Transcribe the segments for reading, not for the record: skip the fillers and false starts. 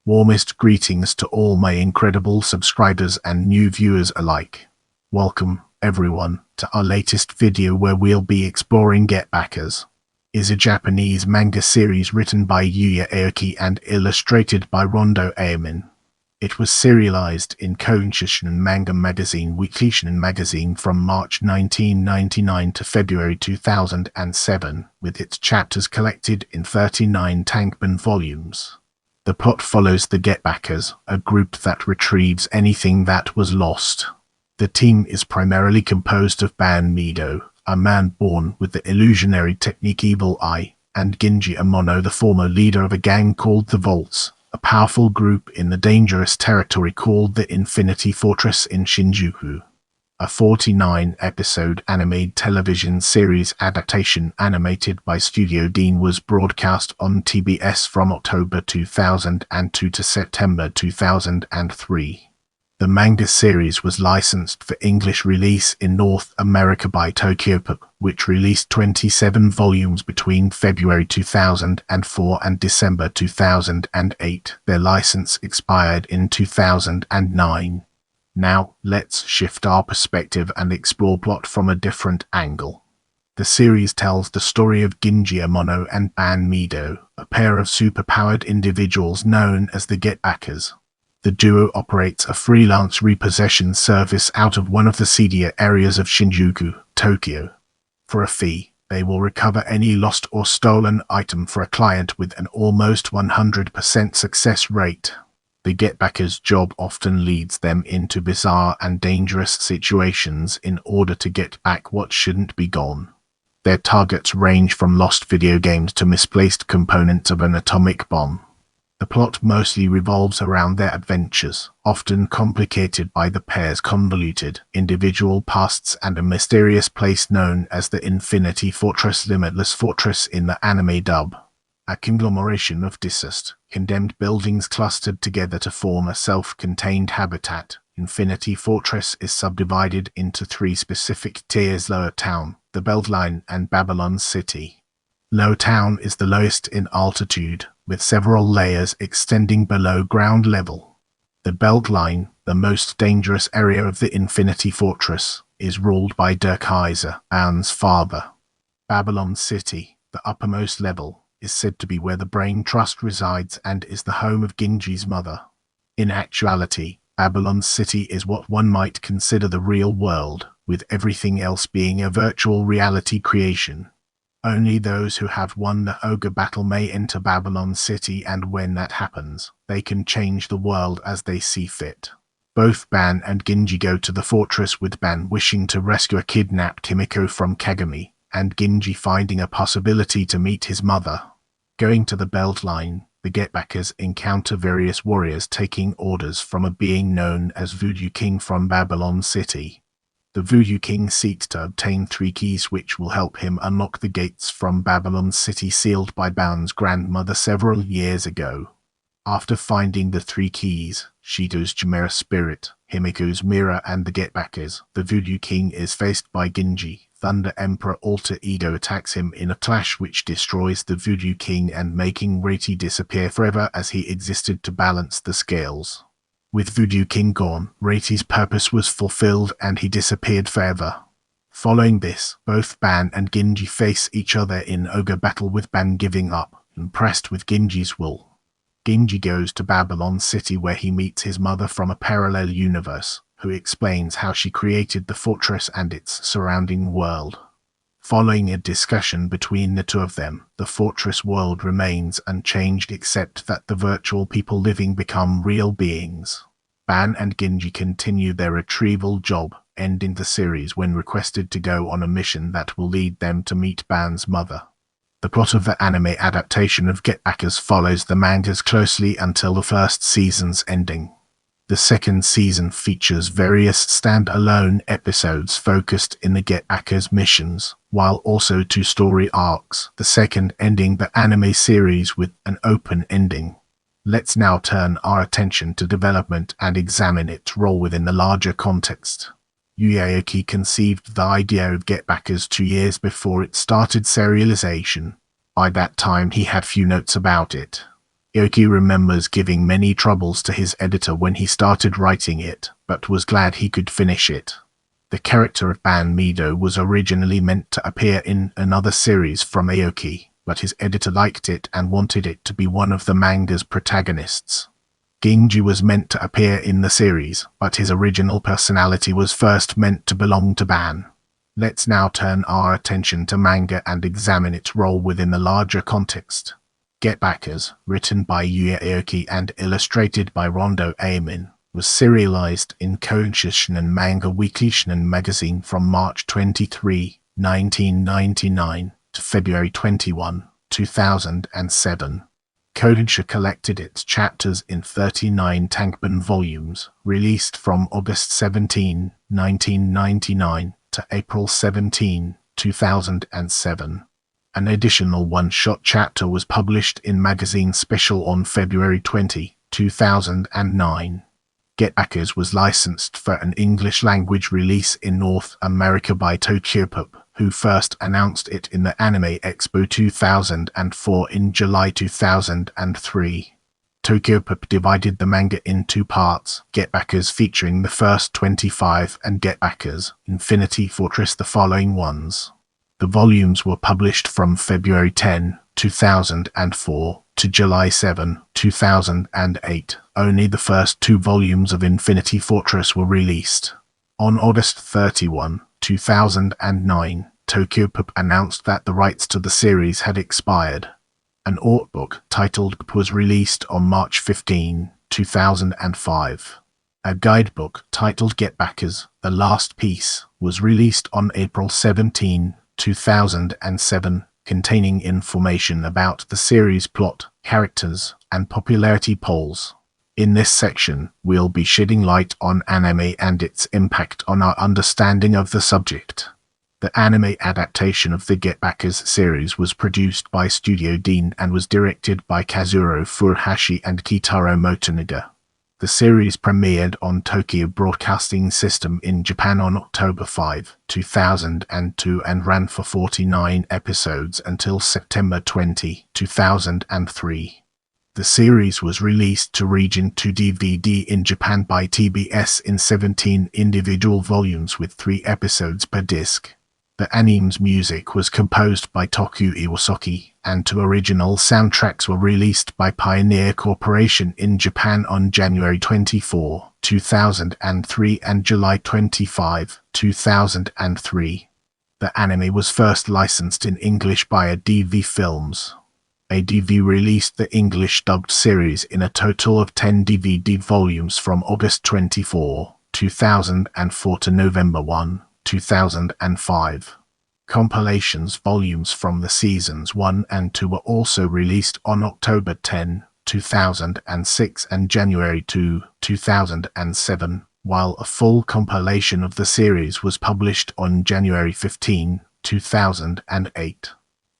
Warmest greetings to all my incredible subscribers and new viewers alike. Welcome, everyone, to our latest video where we'll be exploring GetBackers. Is a Japanese manga series written by Yuya Aoki and illustrated by Rando Ayamine. It was serialized in Kodansha Shōnen Manga magazine Weekly Shōnen Magazine from March 1999 to February 2007, with its chapters collected in 39 tankōbon volumes. The plot follows the GetBackers, a group that retrieves anything that was lost. The team is primarily composed of Ban Mido, a man born with the illusionary technique Evil Eye, and Ginji Amano, the former leader of a gang called the Vaults, a powerful group in the dangerous territory called the Infinity Fortress in Shinjuku. A 49-episode anime television series adaptation animated by Studio Dean was broadcast on TBS from October 2002 to September 2003. The manga series was licensed for English release in North America by Tokyopop, which released 27 volumes between February 2004 and December 2008. Their license expired in 2009. Now, let's shift our perspective and explore plot from a different angle. The series tells the story of Ginji Amano and Ban Mido, a pair of superpowered individuals known as the GetBackers. The duo operates a freelance repossession service out of one of the seedier areas of Shinjuku, Tokyo. For a fee, they will recover any lost or stolen item for a client with an almost 100% success rate. The GetBackers' job often leads them into bizarre and dangerous situations in order to get back what shouldn't be gone. Their targets range from lost video games to misplaced components of an atomic bomb. The plot mostly revolves around their adventures, often complicated by the pair's convoluted individual pasts and a mysterious place known as the Infinity Fortress, Limitless Fortress in the anime dub. A conglomeration of disused, condemned buildings clustered together to form a self-contained habitat. Infinity Fortress is subdivided into 3 specific tiers: Lower Town, the Beltline, and Babylon City. Lower Town is the lowest in altitude, with several layers extending below ground level. The Beltline, the most dangerous area of the Infinity Fortress, is ruled by Der Kaiser, Anne's father. Babylon City, the uppermost level, is said to be where the Brain Trust resides and is the home of Ginji's mother. In actuality, Babylon City is what one might consider the real world, with everything else being a virtual reality creation. Only those who have won the ogre battle may enter Babylon City, and when that happens, they can change the world as they see fit. Both Ban and Ginji go to the fortress, with Ban wishing to rescue a kidnapped Himiko from Kagami, and Ginji finding a possibility to meet his mother. Going to the Beltline, the GetBackers encounter various warriors taking orders from a being known as Voodoo King from Babylon City. The Voodoo King seeks to obtain 3 keys which will help him unlock the gates from Babylon City sealed by Ban's grandmother several years ago. After finding the 3 keys, Shido's Chimera Spirit, Himiko's Mirror, and the GetBackers, the Voodoo King is faced by Ginji. Thunder Emperor Alter Ego attacks him in a clash which destroys the Voodoo King and making Reiti disappear forever as he existed to balance the scales. With Voodoo King gone, Reiti's purpose was fulfilled and he disappeared forever. Following this, both Ban and Ginji face each other in ogre battle, with Ban giving up, impressed with Ginji's will. Ginji goes to Babylon City where he meets his mother from a parallel universe, who explains how she created the fortress and its surrounding world. Following a discussion between the two of them, the fortress world remains unchanged except that the virtual people living become real beings. Ban and Ginji continue their retrieval job, ending the series when requested to go on a mission that will lead them to meet Ban's mother. The plot of the anime adaptation of GetBackers follows the mangas closely until the first season's ending. The second season features various stand-alone episodes focused in the GetBackers missions, while also 2 story arcs, the second ending the anime series with an open ending. Let's now turn our attention to development and examine its role within the larger context. Yuya Aoki conceived the idea of GetBackers 2 years before it started serialization. By that time he had few notes about it. Aoki remembers giving many troubles to his editor when he started writing it, but was glad he could finish it. The character of Ban Mido was originally meant to appear in another series from Aoki, but his editor liked it and wanted it to be one of the manga's protagonists. Ginji was meant to appear in the series, but his original personality was first meant to belong to Ban. Let's now turn our attention to manga and examine its role within the larger context. GetBackers, written by Yuya Aoki and illustrated by Rando Ayamine, was serialized in Kodansha Shōnen Manga Weekly Shōnen Magazine from March 23, 1999 to February 21, 2007. Kodansha collected its chapters in 39 tankōbon volumes, released from August 17, 1999 to April 17, 2007. An additional one-shot chapter was published in Magazine Special on February 20, 2009. GetBackers was licensed for an English-language release in North America by Tokyopop, who first announced it in the Anime Expo 2004 in July 2003. Tokyopop divided the manga in two parts, GetBackers featuring the first 25 and GetBackers, Infinity Fortress the following ones. The volumes were published from February 10, 2004 to July 7, 2008. Only the first two volumes of Infinity Fortress were released. On August 31, 2009, Tokyopop announced that the rights to the series had expired. An art book titled was released on March 15, 2005. A guidebook titled GetBackers, The Last Piece, was released on April 17, 2007, containing information about the series plot, characters, and popularity polls. In this section, we'll be shedding light on anime and its impact on our understanding of the subject. The anime adaptation of the GetBackers series was produced by Studio Dean and was directed by Kazuro Furuhashi and Kitaro Motonaga. The series premiered on Tokyo Broadcasting System in Japan on October 5, 2002 and ran for 49 episodes until September 20, 2003. The series was released to Region 2 DVD in Japan by TBS in 17 individual volumes with 3 episodes per disc. The anime's music was composed by Toku Iwasaki, and 2 original soundtracks were released by Pioneer Corporation in Japan on January 24, 2003 and July 25, 2003. The anime was first licensed in English by ADV Films. ADV released the English-dubbed series in a total of 10 DVD volumes from August 24, 2004 to November 1, 2005. Compilations volumes from the seasons 1 and 2 were also released on October 10, 2006 and January 2, 2007, while a full compilation of the series was published on January 15, 2008.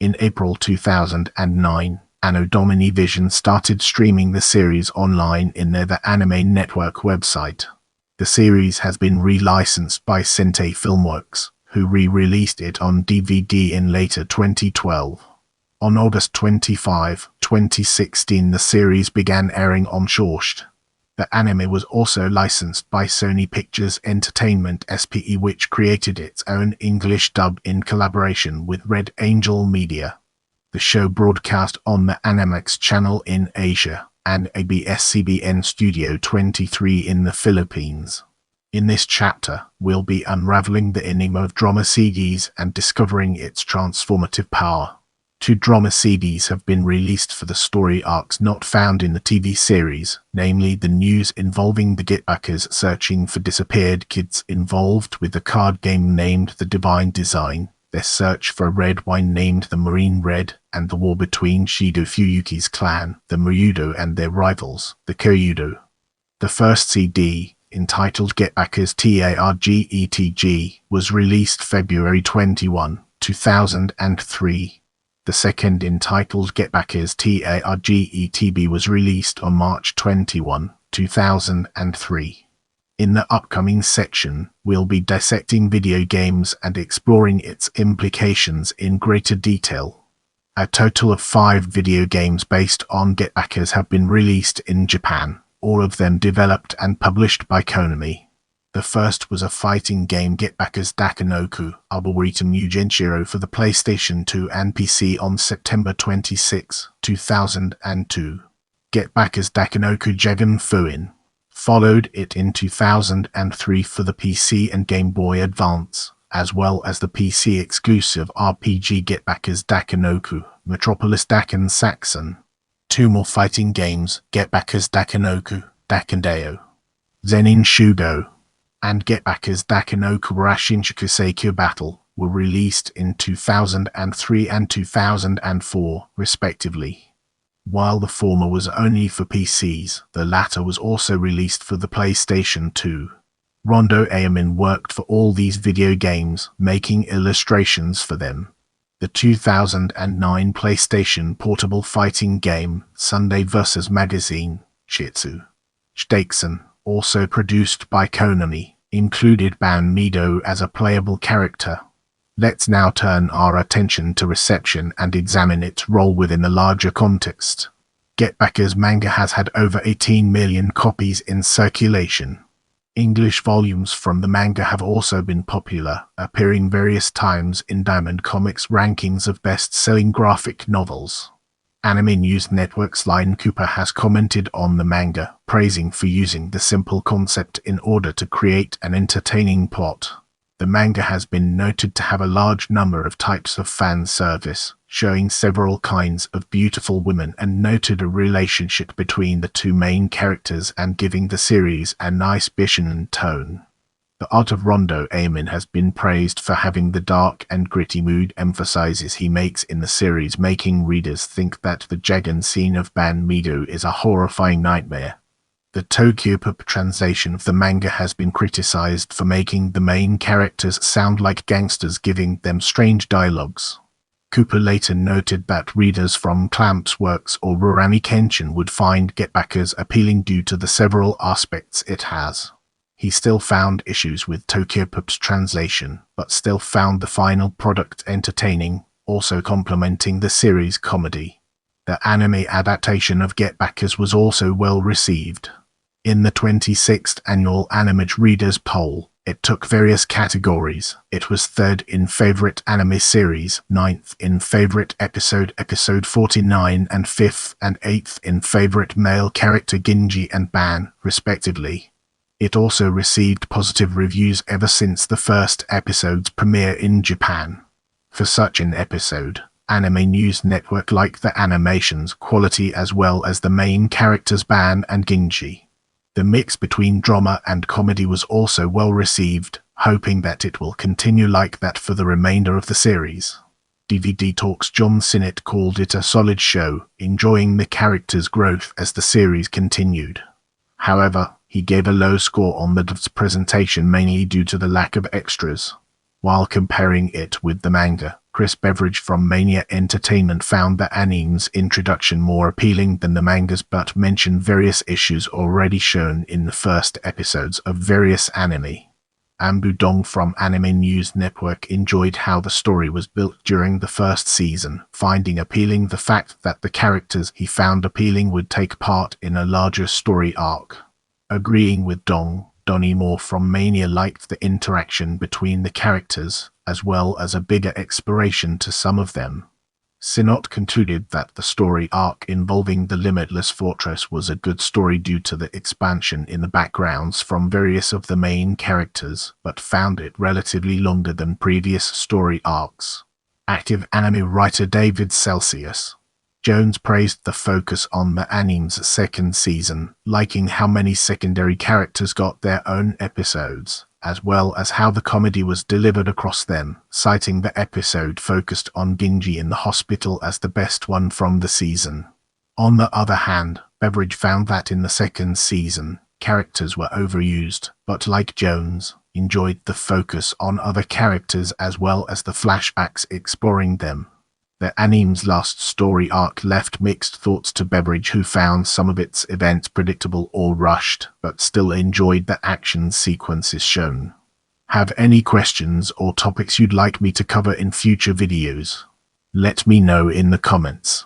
In April 2009, Anno Domini Vision started streaming the series online in their The Anime Network website. The series has been re-licensed by Sentai Filmworks, who re-released it on DVD in later 2012. On August 25, 2016, the series began airing on Shorsht. The anime was also licensed by Sony Pictures Entertainment SPE, which created its own English dub in collaboration with Red Angel Media. The show broadcast on the Animax channel in Asia and ABS-CBN Studio 23 in the Philippines. In this chapter, we'll be unraveling the enigma of drama CDs and discovering its transformative power. 2 drama CDs have been released for the story arcs not found in the TV series, namely the news involving the GetBackers searching for disappeared kids involved with the card game named The Divine Design, their search for red wine named the Marine Red, and the war between Shido Fuyuki's clan, the Muyudo, and their rivals, the Koyudo. The first CD, entitled GetBackers TARGETG, was released February 21, 2003. The second, entitled GetBackers TARGETB, was released on March 21, 2003. In the upcoming section, we'll be dissecting video games and exploring its implications in greater detail. A total of 5 video games based on GetBackers have been released in Japan, all of them developed and published by Konami. The first was a fighting game, GetBackers Dakanoku Arboretum Yugenshiro, for the PlayStation 2 and PC on September 26, 2002. GetBackers Dakanoku Jagan Fuin followed it in 2003 for the PC and Game Boy Advance, as well as the PC exclusive RPG GetBackers Dakanoku Metropolis Dakan Saxon. 2 more fighting games, GetBackers Dakanoku Dakandeo Zenin Shugo and GetBackers Dakanoku Shinjuku Seikyo Battle, were released in 2003 and 2004, respectively. While the former was only for PCs, the latter was also released for the PlayStation 2. Rando Ayamine worked for all these video games, making illustrations for them. The 2009 PlayStation portable fighting game, Sunday vs. Magazine, Shitsu Stakesen, also produced by Konami, included Ban Mido as a playable character. Let's now turn our attention to reception and examine its role within a larger context. GetBackers manga has had over 18 million copies in circulation. English volumes from the manga have also been popular, appearing various times in Diamond Comics rankings of best-selling graphic novels. Anime News Network's Line Cooper has commented on the manga, praising for using the simple concept in order to create an entertaining plot. The manga has been noted to have a large number of types of fan service, showing several kinds of beautiful women, and noted a relationship between the 2 main characters and giving the series a nice bishinen tone. The art of Rando Ayamine has been praised for having the dark and gritty mood emphasizes he makes in the series, making readers think that the Jagan scene of Ban Mido is a horrifying nightmare. The Tokyopop translation of the manga has been criticized for making the main characters sound like gangsters, giving them strange dialogues. Cooper later noted that readers from Clamp's works or Rurouni Kenshin would find GetBackers appealing due to the several aspects it has. He still found issues with Tokyopop's translation, but still found the final product entertaining, also complementing the series' comedy. The anime adaptation of GetBackers was also well received. In the 26th annual Animage Readers Poll, it took various categories. It was 3rd in Favorite Anime Series, 9th in Favorite Episode, Episode 49, and 5th and 8th in Favorite Male Character Ginji and Ban, respectively. It also received positive reviews ever since the first episode's premiere in Japan. For such an episode, Anime News Network liked the animation's quality as well as the main characters Ban and Ginji. The mix between drama and comedy was also well received, hoping that it will continue like that for the remainder of the series. DVD Talks John Sinnott called it a solid show, enjoying the characters' growth as the series continued. However, he gave a low score on the DVD's presentation mainly due to the lack of extras. While comparing it with the manga, Chris Beveridge from Mania Entertainment found the anime's introduction more appealing than the manga's, but mentioned various issues already shown in the first episodes of various anime. Ambu Dong from Anime News Network enjoyed how the story was built during the first season, finding appealing the fact that the characters he found appealing would take part in a larger story arc. Agreeing with Dong, Donnie Moore from Mania liked the interaction between the characters, as well as a bigger exploration to some of them. Sinnott concluded that the story arc involving the Limitless Fortress was a good story due to the expansion in the backgrounds from various of the main characters, but found it relatively longer than previous story arcs. Active anime writer David Celsius Jones praised the focus on the anime's second season, liking how many secondary characters got their own episodes, as well as how the comedy was delivered across them, citing the episode focused on Ginji in the hospital as the best one from the season. On the other hand, Beveridge found that in the second season, characters were overused, but like Jones, enjoyed the focus on other characters as well as the flashbacks exploring them. The anime's last story arc left mixed thoughts to Beveridge, who found some of its events predictable or rushed, but still enjoyed the action sequences shown. Have any questions or topics you'd like me to cover in future videos? Let me know in the comments.